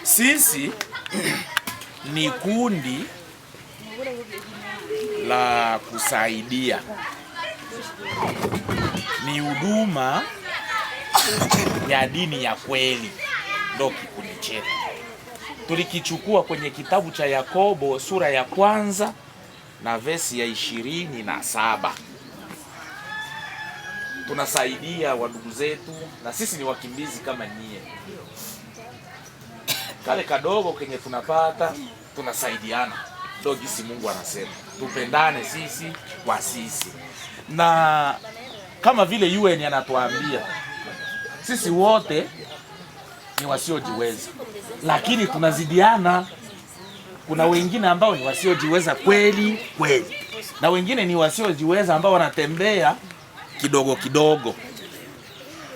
Sisi ni kundi la kusaidia, ni huduma ya dini ya kweli, ndio kikundi chetu. Tulikichukua kwenye kitabu cha Yakobo sura ya 1 na vesi ya 27. Tunasaidia wandugu zetu, na sisi ni wakimbizi kama nyie. Kale kadogo kenye tunapata tunasaidiana, ndio jinsi Mungu anasema tupendane sisi kwa sisi. Na kama vile UN anatuambia sisi wote ni wasiojiweza, lakini tunazidiana. Kuna wengine ambao ni wasiojiweza kweli kweli, na wengine ni wasiojiweza ambao wanatembea kidogo kidogo.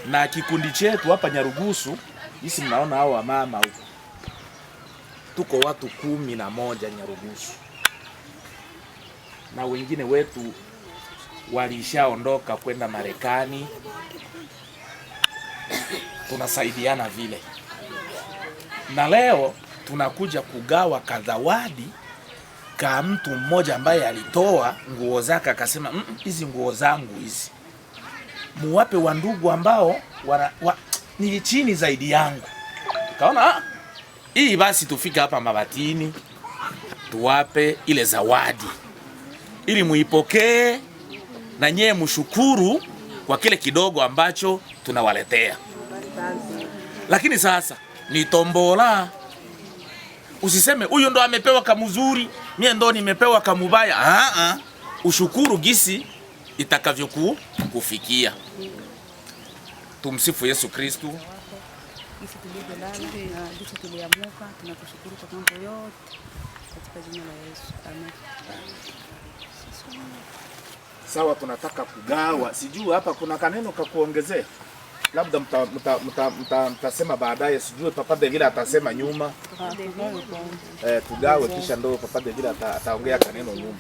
Na kikundi chetu hapa Nyarugusu, hisi mnaona hao wamama huko, tuko watu 11 Nyarugusu, na wengine wetu walishaondoka kwenda Marekani. Tunasaidiana vile, na leo tunakuja kugawa kadhawadi ka mtu mmoja ambaye alitoa nguo zake akasema, hizi nguo zangu hizi muwape wandugu ambao ni chini zaidi yangu. Kaona hii basi tufike hapa Mabatini tuwape ile zawadi ili muipokee na nyie mshukuru kwa kile kidogo ambacho tunawaletea. Lakini sasa ni tombola, usiseme huyu ndo amepewa kamuzuri, mie ndo nimepewa kamubaya. Ushukuru gisi itakavyokufikia. Tumsifu Yesu Kristo. Tunakushukuru kwa mambo yote katika jina la Yesu. Amen. Sawa, tunataka kugawa. Sijui hapa kuna kaneno kakuongezea, labda mtasema baadaye. Sijui Papa de vile atasema nyuma. Tugawe kisha ndo Papa de vile ataongea kaneno nyuma.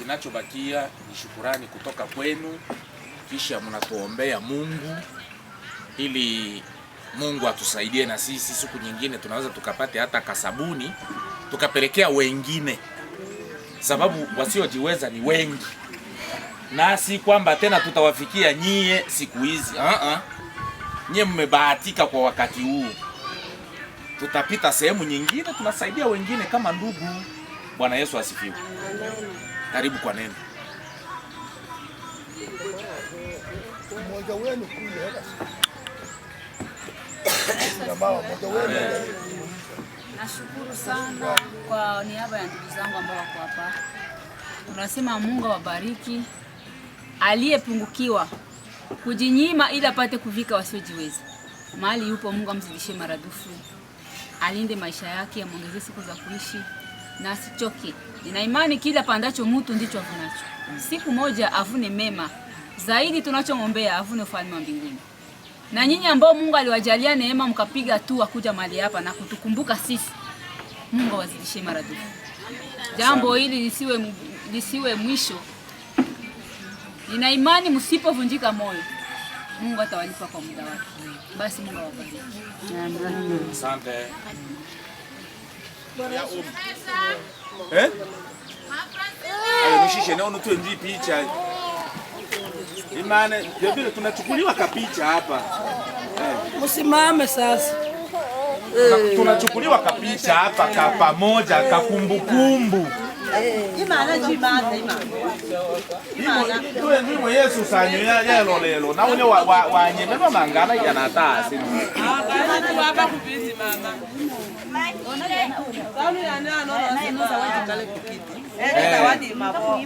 kinachobakia ni shukurani kutoka kwenu, kisha mnatuombea Mungu ili Mungu atusaidie na sisi siku nyingine tunaweza tukapate hata kasabuni tukapelekea wengine, sababu wasiojiweza ni wengi, na si kwamba tena tutawafikia nyie siku hizi. Nyie mmebahatika kwa wakati huu, tutapita sehemu nyingine tunasaidia wengine kama ndugu. Bwana Yesu asifiwe. Karibu kwa neno. Mmoja wenu kule nashukuru sana kwa niaba ya ndugu zangu ambao wako hapa. Tunasema Mungu awabariki. Aliyepungukiwa kujinyima ili apate kuvika wasiojiweza, mahali yupo Mungu amzidishie maradufu, alinde maisha yake, amwongezee siku za kuishi na asichoke. Nina imani kila pandacho mtu ndicho avunacho. Siku moja avune mema zaidi, tunachomwombea avune ufalme wa mbinguni. Na nyinyi ambao Mungu aliwajalia neema mkapiga hatua kuja mahali hapa na kutukumbuka sisi, Mungu awazidishie maradufu. Jambo hili lisiwe mwisho. Nina imani msipovunjika moyo, Mungu atawalipa kwa muda wake. Basi Mungu awabariki. Asante. Nishishe naona tu ndio picha. Imani, ndio tunachukuliwa kapicha hapa. Msimame sasa. Tunachukuliwa kapicha hapa kwa pamoja, kakumbukumbu. Imana jibata imana. Ndio Yesu sanyo yelo lelo. Na unye wanyemeba mangana yanata sinu. Kana baba kupiti mama. Kauli ya nani anaona zawadi kale kupiti. Zawadi mabo.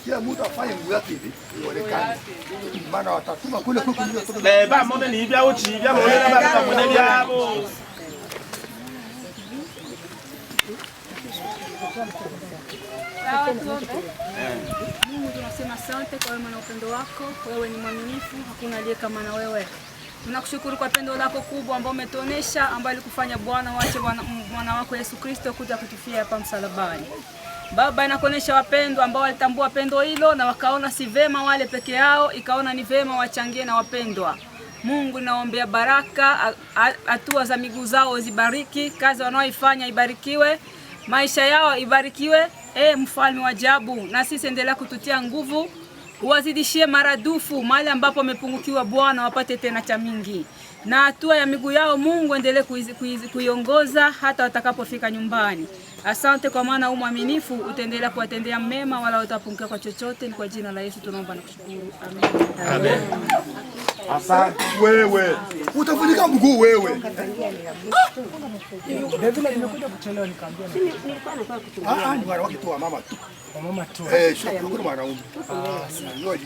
kila mtu afanye nguo yake hivi ionekane. Maana watatuma kule kuku ndio tu. Ba mbona ni bya uchi bya lolela ba mwene byabo. Mungu tunasema asante kwa wema na upendo wako. Wewe ni mwaminifu, hakuna aliye kama na wewe. Tunakushukuru kwa pendo lako kubwa ambao umetuonesha, ambao alikufanya Bwana waache mwana wako Yesu Kristo kuja kutufia hapa msalabani. Baba, inakuonesha wapendwa ambao walitambua pendo hilo na wakaona si vema wale peke yao, ikaona ni vema wachangie na wapendwa. Mungu naombea baraka, hatua za miguu zao zibariki, kazi wanaoifanya ibarikiwe, maisha yao ibarikiwe. Mfalme wa ajabu, na sisi endelea kututia nguvu, uwazidishie maradufu mahali ambapo wamepungukiwa Bwana, wapate tena cha mingi. Na hatua ya miguu yao Mungu endelee kuiongoza hata watakapofika nyumbani. Asante kwa maana u mwaminifu, utaendelea kuwatendea mema wala utapungukia kwa chochote. Ni kwa jina la Yesu tunaomba na kushukuru. Amen. Amen. Asante wewe. Utafunika mguu wewe. David nimekuja kuchelewa nikaambia. Nilikuwa nataka kutumia. Ni mara wake tu wa mama tu. Mama tu. Sio kuna mwanaume. Sio